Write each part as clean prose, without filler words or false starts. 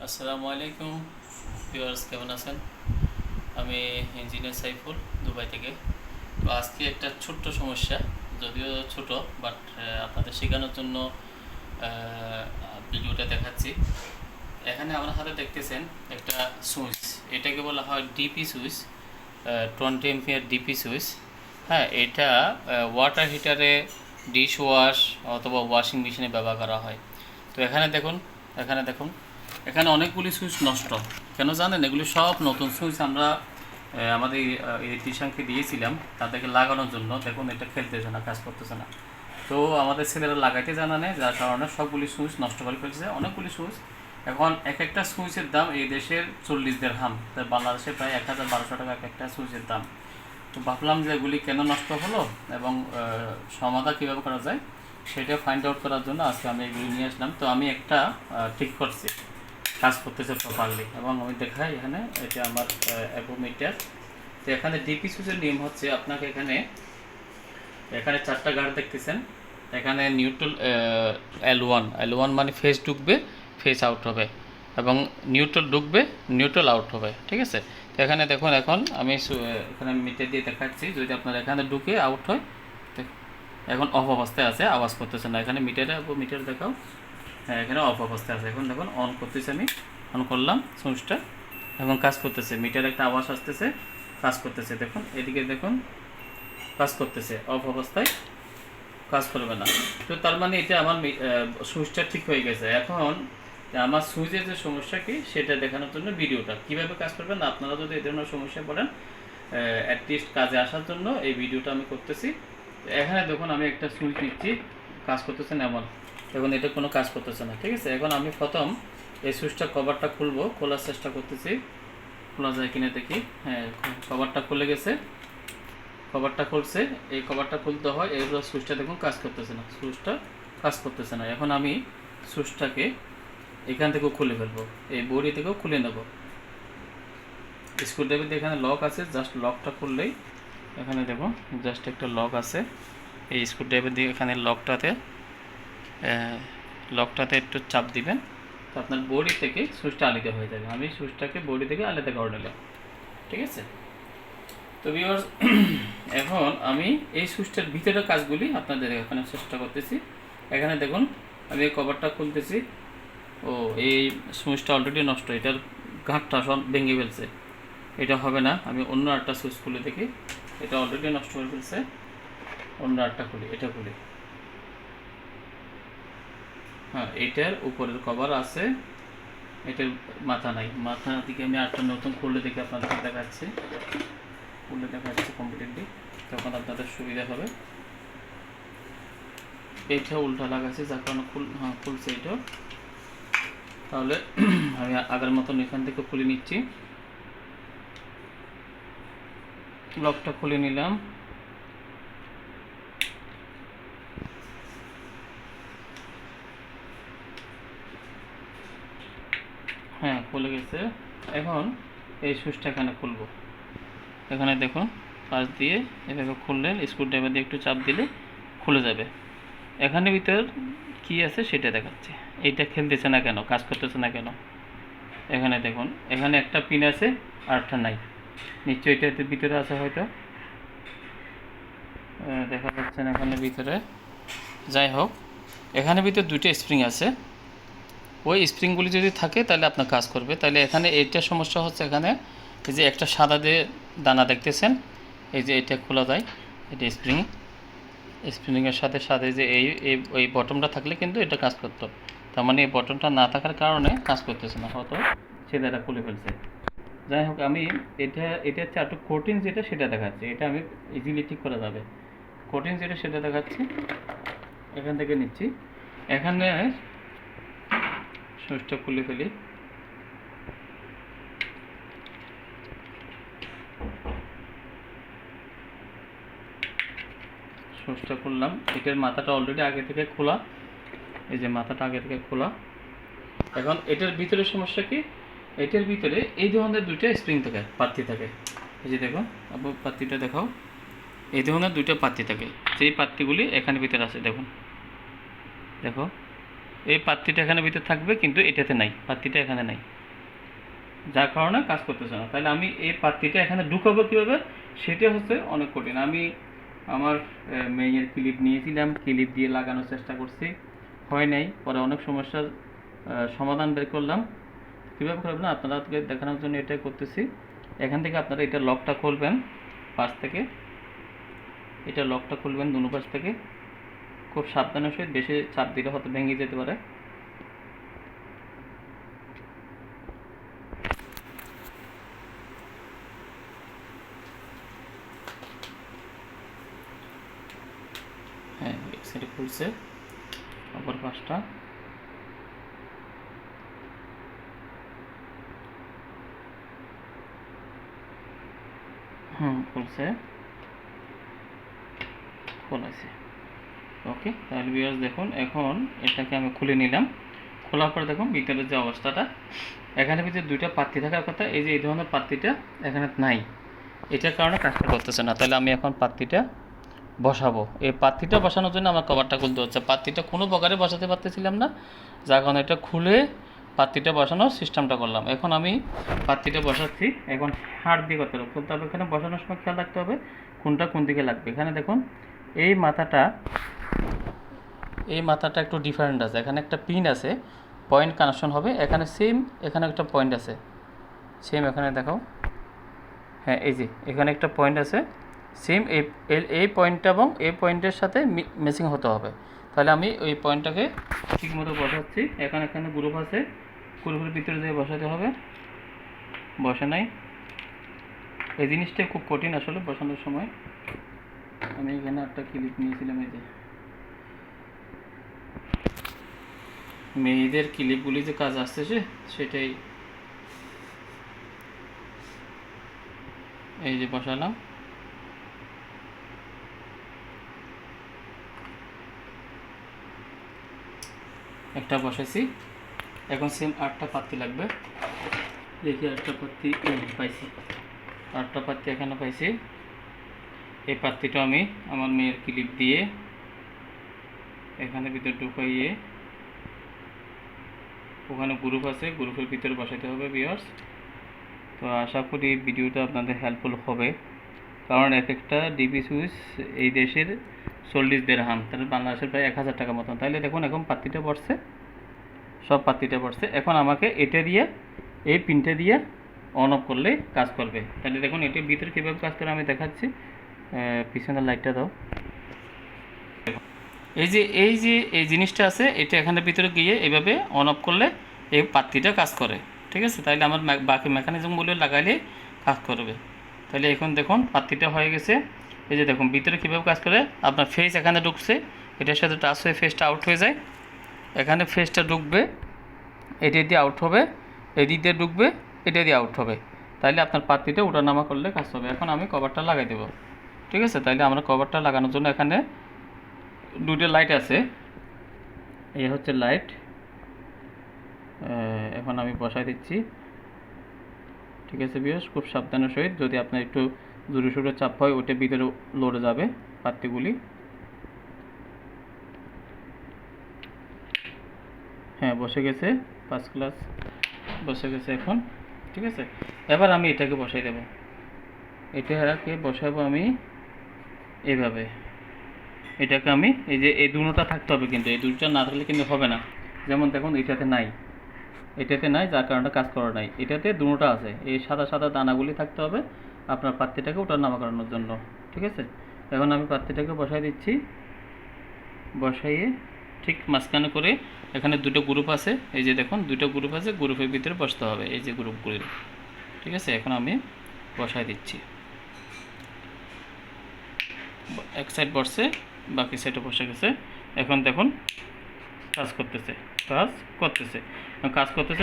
আসসালামু আলাইকুম ভিউয়ার্স, কেমন আছেন? আমি ইঞ্জিনিয়ার সাইফুল, দুবাই থেকে। তো আজকে একটা ছোট্ট সমস্যা, যদিও ছোট, বাট আপনাদের শেখানোর জন্য ভিডিওটা দেখাচ্ছি। এখানে আমার হাতে দেখতেছেন একটা সুইচ, এটাকে বলা হয় DP switch, 20 ampere DP switch. হ্যাঁ, এটা ওয়াটার হিটারে, ডিশ ওয়াশ অথবা ওয়াশিং মেশিনে ব্যবহার করা হয়। তো এখানে দেখুন এখানে অনেকগুলি সুইচ নষ্ট। কেন জানেন? এগুলি সব নতুন সুইচ আমরা আমাদের ইলেকট্রিশিয়ানকে দিয়েছিলাম তাদেরকে লাগানোর জন্য। দেখুন, এটা খেলতেছে না, কাজ করতেছে না। তো আমাদের ছেলেরা লাগাইতে জানা নেই, যার কারণে সবগুলি সুইচ নষ্ট করে ফেলছে, অনেকগুলি সুইচ। এখন এক একটা সুইচের দাম এই দেশের 40 দিরহাম, তাই বাংলাদেশে প্রায় 1,1200 টাকা এক একটা সুইচের দাম। তো ভাবলাম যে এগুলি কেন নষ্ট হলো এবং সমাধান কীভাবে করা যায় সেটা ফাইন্ড আউট করার জন্য আজকে আমি এগুলি নিয়ে আসলাম। তো আমি একটা ঠিক করছি, কাজ করতেছে প্রপারলি, এবং আমি দেখাই এখানে। এটা আমার অ্যাবোমিটার। তো এখানে ডিপি সুইচের নিয়ম হচ্ছে, আপনাকে এখানে এখানে 4টা গার্ড দেখতেছেন। এখানে নিউট্রাল L1 মানে ফেস ঢুকবে, ফেস আউট হবে, এবং নিউট্রাল ঢুকবে, নিউট্রাল আউট হবে। ঠিক আছে? তো এখানে দেখুন, এখন আমি এখানে মিটার দিয়ে দেখাচ্ছি। যদি আপনার এখানে ঢুকে আউট হয়, এখন অফ অবস্থায় আছে, আওয়াজ করতেছে না। এখানে মিটার দেখাও। হ্যাঁ, এখানে অফ অবস্থায় আছে। এখন দেখুন অন করতেছে, আমি অন করলাম সুইচটা, এখন কাজ করতেছে। মিটার একটা আওয়াজ আসতেছে, কাজ করতেছে। দেখুন এদিকে, দেখুন কাজ করতেছে। অফ অবস্থায় কাজ করবে না। তো তার মানে এটা আমার সুইচটা ঠিক হয়ে গেছে। এখন আমার সুইচের যে সমস্যা কি সেটা দেখানোর জন্য ভিডিওটা কীভাবে কাজ করবেন, আপনারা যদি এই ধরনের সমস্যায় পড়েন, অ্যাটলিস্ট কাজে আসার জন্য এই ভিডিওটা আমি করতেছি। এখানে দেখুন আমি একটা সুইচ নিচ্ছি, কাজ করতেছে না এমন। এখন এটা কোনো কাজ করতেছে না। ঠিক আছে? এখন আমি প্রথম এই সুইচটা কভারটা খুলবো, খোলার চেষ্টা করতেছি। খোলা যায় কিনা দেখি। হ্যাঁ, কভারটা খুলে গেছে। কভারটা খুলছে। এই কভারটা খুলতে হয়, এগুলো সুইচটা দেখুন কাজ করতেছে না, সুইচটা কাজ করতেছে না। এখন আমি সুইচটাকে এখান থেকেও খুলে ফেলবো, এই বডি থেকেও খুলে নেব। স্ক্রুড্রাইভার দিয়ে এখানে লক আছে, জাস্ট লকটা খুললেই, এখানে দেখুন জাস্ট একটা লক আছে। এই স্ক্রুড্রাইভার দিয়ে এখানে লকটাতে একটু চাপ দিবেন, তো আপনার বডি থেকে সুইচটা আলাদা হয়ে যাবে। আমি সুইচটাকে বডি থেকে আলাদা করে নিলাম। ঠিক আছে? তো ভিউয়ার্স, এখন আমি এই সুইচটার ভিতরের কাজগুলি আপনাদের এখানে চেষ্টা করতেছি। এখানে দেখুন আমি এই কভারটা খুলতেছি। ও, এই সুইচটা অলরেডি নষ্ট, এটার গাঁটটা সব ভেঙে ফেলছে। এটা হবে না। আমি অন্য একটা সুইচ খুলে দেখি। এটা অলরেডি নষ্ট হয়ে ফেলছে। অন্য একটা খুলি, এটা খুলি। হ্যাঁ, এটার উপরের কভার আছে, এটার মাথা নাই। মাথা দিকে আমি আরেকটা নতুন খুলে দেখি, আপনাদের দেখাচ্ছি। খুলে দেখাচ্ছি কমপ্লিটলি, তখন আপনাদের সুবিধা হবে। এইটা উল্টা লাগাচ্ছে, যার কারণে খুলছে এটা। তাহলে আমি আগের মতন এখান থেকে খুলে নিচ্ছি। লকটা খুলে নিলাম। হ্যাঁ, খুলে গেছে। এখন এই সুইচটা এখানে খুলবো। এখানে দেখুন পাশ দিয়ে এভাবে খুললে, স্ক্রুড্রাইভার দিয়ে একটু চাপ দিলে খুলে যাবে। এখানে ভিতর কি আছে সেটা দেখাচ্ছে। এইটা খেলতেছে না কেন, কাজ করতেছে না কেন? এখানে দেখুন, এখানে একটা পিন আছে আর একটা নাই। নিশ্চয়ই এটাতে ভিতরে আছে হয়তো, দেখা যাচ্ছে না এখানে ভিতরে। যাই হোক, এখানে ভিতরে দুটো স্প্রিং আছে। ওই স্প্রিংগুলি যদি থাকে তাহলে আপনার কাজ করবে। তাহলে এখানে এইটা সমস্যা হচ্ছে। এখানে এই যে একটা সাদা দিয়ে দানা দেখতেছেন, এই যে এটা খোলা যায়, এটা স্প্রিংয়ের সাথে সাথে যে এই বটমটা থাকলে কিন্তু এটা কাজ করতো। তার মানে এই বটমটা না থাকার কারণে কাজ করতেছে না, হয়তো ছেলেরা খুলে ফেলছে। যাই হোক, আমি এটা হচ্ছে একটু কঠিন যেটা সেটা দেখাচ্ছি। এটা আমি ইজিলি ঠিক করা যাবে। কঠিন যেটা সেটা দেখাচ্ছি, এখান থেকে নিচ্ছি। এখানে সুইচটা খুলে ফেলি। সুইচটা খুললাম। এটার মাথাটা অলরেডি আগে থেকে খোলা, এই যে মাথাটা আগে থেকে খোলা। এখন এটার ভিতরে সমস্যা কি, এটার ভিতরে এই ধরনের দুইটা স্প্রিং থাকে, পাত্তি থাকে। এই যে দেখো, আপু পাত্তিটা দেখাও। এই ধরনের দুইটা পাত্তি থাকে, সেই পাত্তিগুলি এখানে ভিতরে আছে। দেখুন, দেখো এই পাত্রীটা এখানে ভিতরে থাকবে, কিন্তু এটাতে নাই, পাত্রীটা এখানে নাই, যার কারণে কাজ করতেছে না। তাহলে আমি এই পাত্রীটা এখানে ঢুকাবো কীভাবে, সেটা হচ্ছে অনেক কঠিন। আমি আমার মেয়ের ক্লিপ নিয়েছিলাম, ক্লিপ দিয়ে লাগানোর চেষ্টা করছি, হয় নাই। পরে অনেক সমস্যার সমাধান বের করলাম। কীভাবে করবেন আপনাদেরকে দেখানোর জন্য এটাই করতেছি। এখান থেকে আপনারা এটা লকটা খুলবেন পাশ থেকে, এটা লকটা খুলবেন দুনো পাশ থেকে, খুব সাবধানের সহিত, বেশি চাপ দিলে হয়তো ভেঙে যেতে পারে। হ্যাঁ, এক সাইডে খুলছে, অপর পাশটা খুলছে, খোলাছে। ওকে, তাহলে ভিউয়ার্স দেখুন, এখন এটাকে আমি খুলে নিলাম। খোলার পর দেখুন ভিতরের যে অবস্থাটা, এখানে ভিতরে দুইটা পাত্তি থাকার কথা, এই যে এই ধরনের পাত্তিটা এখানে নাই, এটার কারণে কাজটা করতেছে না। তাহলে আমি এখন পাত্তিটা বসাবো। এই পাত্তিটা বসানোর জন্য আমার কভারটা খুলতে হচ্ছে। পাত্তিটা কোনো প্রকারে বসাতে পারতেছিলাম না, যার কারণে এটা খুলে পাত্তিটা বসানোর সিস্টেমটা করলাম। এখন আমি পাত্তিটা বসাচ্ছি। এখন হাড় দিয়ে করতে হবে, খুলতে হবে। এখানে বসানোর সময় খেয়াল রাখতে হবে কোনটা কোন দিকে লাগবে। এখানে দেখুন এই মাথাটা একটু ডিফারেন্ট আছে, এখানে একটা পিন আছে, পয়েন্ট কানেকশন হবে। এখানে সেম, এখানে একটা পয়েন্ট আছে সেম, এখানে দেখাও। হ্যাঁ, এই যে এখানে একটা পয়েন্ট আছে সেম, এই পয়েন্টটা এবং এই পয়েন্টের সাথে ম্যাচিং হতে হবে। তাহলে আমি ওই পয়েন্টটাকে ঠিকমতো বসাচ্ছি। এখানে গ্রুপ আছে, গ্রুপের ভিতরে দিয়ে বসাতে হবে। বসে নাই, এই জিনিসটা খুব কঠিন আসলে বসানোর সময়। আমি এখানে একটা ক্লিপ নিয়েছিলাম, এই যে মেয়েদের ক্লিপগুলি যে কাজ আসতেছে সেটাই, এই যে বসালাম। একটা বসাইছি, এখন সেম 8টা পাত্তি লাগবে। দেখি 8টা পাত্তি পাইছি, 8টা পাত্তি এখানে পাইছি। এই পাত্তিটা আমি আমার মেয়ের ক্লিপ দিয়ে এখানে ভিতরে ঢুকাইয়ে, ওখানে গ্রুপ আছে, গ্রুপের ভিতরে বসাতে হবে ভিউয়ার্স। তো আশা করি ভিডিওটা আপনাদের হেল্পফুল হবে, কারণ এক একটা ডিপি সুইচ এই দেশের 40 দিরহাম, তাহলে বাংলাদেশের প্রায় 1000 টাকা মতন। তাহলে দেখুন এখন পাত্তিটা পড়ছে, সব পাত্তিটা পড়ছে। এখন আমাকে এটা দিয়ে, এই পিনটা দিয়ে অন অফ করলে কাজ করবে। তাহলে দেখুন এটির ভিতরে কীভাবে কাজ করে আমি দেখাচ্ছি। পিছনের লাইটটা দাও। এই জিনিসটা আছে, এটা এখানের ভিতরে গিয়ে এইভাবে অন অফ করলে এই পাত্তিটা কাজ করে, ঠিক আছে। তাহলে আমার বাকি মেকানিজমগুলো লাগাইলে কাজ করবে। তাহলে এখন দেখুন পাত্তিটা হয়ে গেছে। এই যে দেখুন ভিতরে কীভাবে কাজ করে, আপনার ফেস এখানে ঢুকছে, এটার সাথে টাচ হয়ে ফেসটা আউট হয়ে যায়। এখানে ফেসটা ঢুকবে, এটা দিয়ে আউট হবে, এদিক দিয়ে ঢুকবে, এটা দিয়ে আউট হবে। তাহলে আপনার পাত্তিটা ওঠানামা করলে কাজ হবে। এখন আমি কভারটা লাগাই দেবো, ঠিক আছে। তাহলে আমরা কভারটা লাগানোর জন্য এখানে দুটো লাইট আছে, এই হচ্ছে লাইট। এখন আমি বসাই দিচ্ছি, ঠিক আছে ভিউয়ার্স, খুব সাবধানের সহিত। যদি আপনার একটু জোরে সোরে চাপ হয়, ওইটা ভিতরে লড়ে যাবে পাত্তিগুলি। হ্যাঁ, বসে গেছে, ফার্স্ট ক্লাস বসে গেছে এখন, ঠিক আছে। এবার আমি এটাকে বসাই দেব, এটাকে বসাবো আমি এইভাবে। এটাকে আমি এই যে এই দুটোটা থাকতে হবে, কিন্তু এই দুটোটা না থাকলে কিন্তু হবে না। যেমন দেখুন এটাতে নাই, যার কারণে কাজ করা নাই। এটাতে দুটোটা আছে, এই সাদা সাদা দানাগুলি থাকতে হবে আপনার পাত্তিটাকে ওঠার নামা করানোর জন্য, ঠিক আছে। এখন আমি পাত্তিটাকে বসাই দিচ্ছি, বসাইয়ে ঠিক মাঝখানে করে এখানে দুটো গ্রুপ আছে, এই যে দেখুন দুটো গ্রুপ আছে, গ্রুপের ভিতরে বসতে হবে, এই যে গ্রুপগুলি, ঠিক আছে। এখন আমি বসাই দিচ্ছি, এক সাইড বসছে, বাকি সাইডে বসে গেছে। এখন দেখুন কাজ করতেছে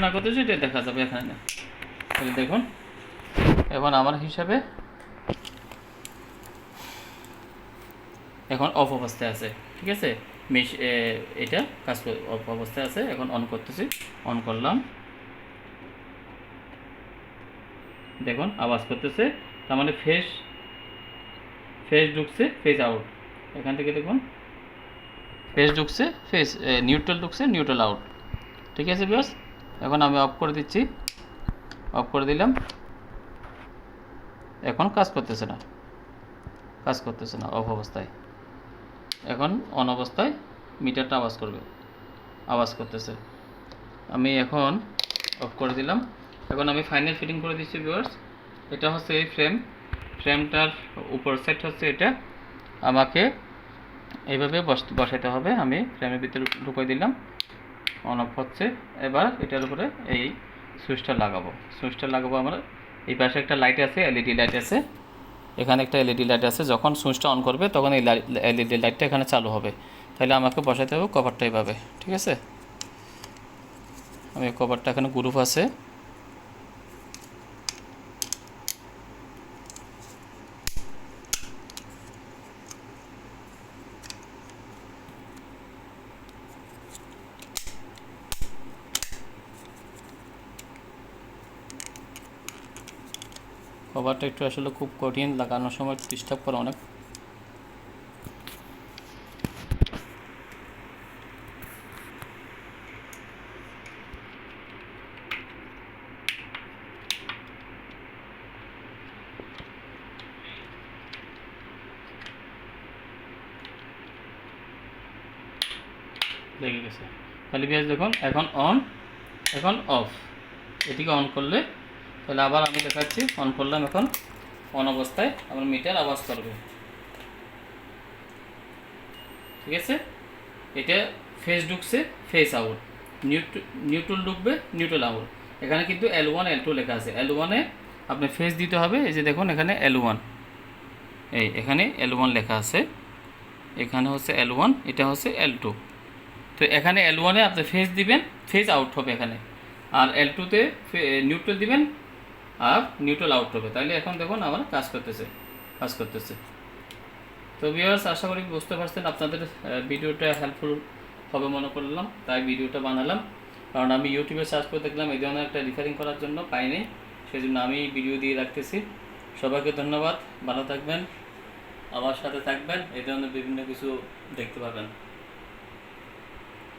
না করতেছে এটা দেখা যাবে এখানে। দেখুন এখন আমার হিসাবে এখন অফ অবস্থায় আছে, ঠিক আছে। এটা কাজ অফ অবস্থায় আছে। এখন অন করতেছি, অন করলাম, দেখুন আওয়াজ করতেছে, তার মানে ফেস ঢুকছে, ফেস আউট। এখান থেকে দেখুন ফেজ ঢুকছে, ফেজ নিউট্রাল ঢুকছে, নিউট্রাল আউট। ঠিক আছে ভিউয়ার্স, এখন আমি অফ করে দিচ্ছি, অফ করে দিলাম। এখন কাজ করতেছে না, কাজ করতেছে না অফ অবস্থায়। এখন অন অবস্থায় মিটারটা আওয়াজ করবে, আওয়াজ করতেছে। আমি এখন অফ করে দিলাম। এখন আমি ফাইনাল ফিটিং করে দিচ্ছি ভিউয়ার্স। এটা হচ্ছে এই ফ্রেমটার উপর সেট হচ্ছে এটা, আমাকে এইভাবে বসাতে হবে। আমি ফ্রেমের ভিতরে ঢুকিয়ে দিলাম, অন অফ হচ্ছে। এবার এটার উপরে এই সুইচটা লাগাবো আমরা। এই পাশে একটা লাইট আছে, এলইডি লাইট আছে, এখানে একটা এলইডি লাইট আছে। যখন সুইচটা অন করবে তখন এই এলইডি লাইটটা এখানে চালু হবে। তাহলে আমাকে বসাতে হবে কভারটা এইভাবে। ঠিক আছে, আমি কভারটা এখানে গ্রুপ আছে, কভারটা একটু আসলে খুব কঠিন, লাগানোর সময় ডিস্টার্ব করে অনেক। লেগে গেছে। তাহলে বিয়াস দেখুন, এখন অন, এখন অফ। এটিকে অন করলে, তাহলে আবার আমি দেখাচ্ছি, অন করলাম। এখন অন অবস্থায় আমার মিটার আওয়াজ করবে। ঠিক আছে, এটা ফেজ ঢুকছে, ফেজ আউট, নিউট্রাল ঢুকবে, নিউট্রাল আউট। এখানে কিন্তু L1 L2 লেখা আছে। L1-এ আপনি ফেজ দিতে হবে, এই যে দেখুন এখানে L1, এখানে L1 লেখা আছে, এখানে হচ্ছে L1, এটা হচ্ছে L2। তো এখানে L1-এ আপনি ফেজ দিবেন, ফেজ আউট হবে এখানে, আর L2-তে নিউট্রাল দিবেন আর নিউট্রাল আউট হবে। তাহলে এখন দেখুন আমার কাজ করতেছে। তো ভিউয়ার্স, আশা করি বুঝতে পারছেন। আপনাদের ভিডিওটা হেল্পফুল হবে মনে করলাম, তাই ভিডিওটা বানালাম। কারণ আমি ইউটিউবে সার্চ করে দেখলাম এই ধরনের একটা রিপেয়ারিং করার জন্য পাইনি, সেই জন্য আমি ভিডিও দিয়ে রাখতেছি। সবাইকে ধন্যবাদ, ভালো থাকবেন, আমার সাথে থাকবেন, এই ধরনের বিভিন্ন কিছু দেখতে পাবেন।